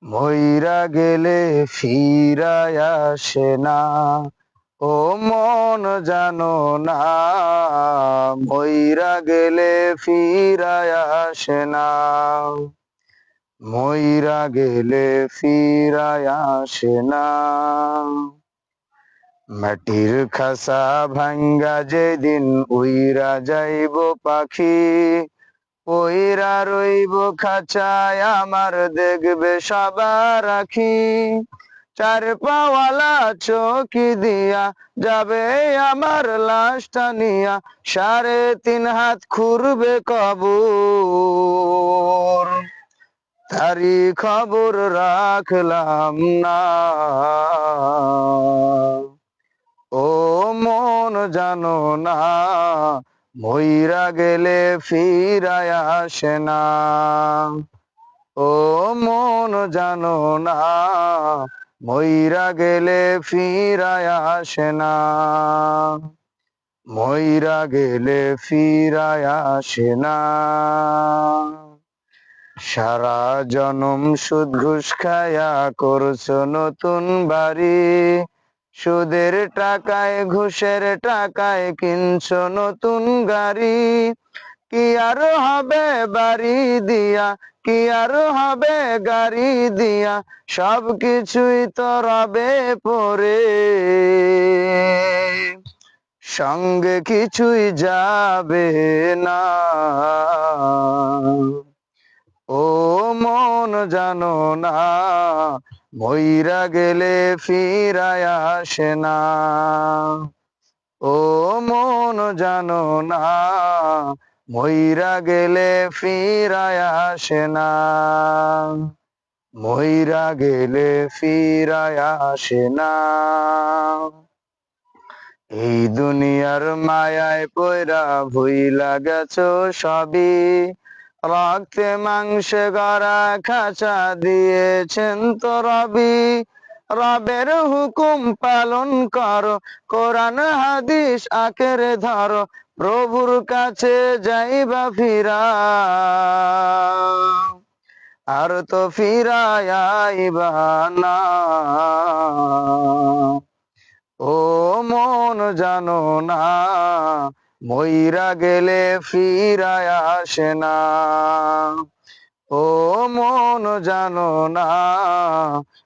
মইরা গেলে ফিরায় আসে না, ও মন জানো না, মইরা গেলে ফিরায় আসে না, মইরা গেলে ফিরায় আসে না। মাটির খাসা ভাঙ্গা যেদিন উইরা যাইব পাখি, পইরা রইব খাঁচায় আমার দেখবে সবার আখি। চার পাওয়ালা চৌকি দিয়া যাবে আমার লাশটা নিয়া, 3.5 হাত খুঁড়বে কবর, তারি খবর রাখলাম না। ও মন জানো না, মইরা গেলে ফিরায় আসে না, ও মন জানো না, মইরা গেলে ফিরায় আসে না, মইরা গেলে ফিরায় আসে না। সারা জনম সুদ ঘুষ খায়া করছো নতুন বাড়ি, সুদের টাকায় ঘুষের টাকায় কিনছো নতুন গাড়ি। কি আর হবে বাড়ি দিয়া, কি আর হবে গাড়ি দিয়া, সব কিছুই তো রবে পরে, সঙ্গে কিছুই যাবে না। ও মন জানো না, মইরা গেলে ফিরায় আসে না, ও মন জানো না, মইরা গেলে ফিরায় আসে না, মইরা গেলে ফিরায় আসে না। এই দুনিয়ার মায়ায় পয়রা ভুইলা গেছো সবই, রক্তে মাংসে গড়া খাঁচা দিয়েছেন তো রবি। রবের হুকুম পালন করো, কোরআন হাদিস আঁকড়ে ধরো, প্রভুর কাছে যাইবা ফিরা, আর তো ফিরায় আইবা না। ও মন জানো না, মইরা গেলে ফিরায় আসে না, ও মন জানো না,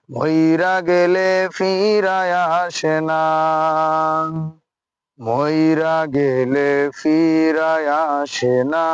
মইরা গেলে ফিরায় আসে না, মইরা গেলে ফিরায় আসে না।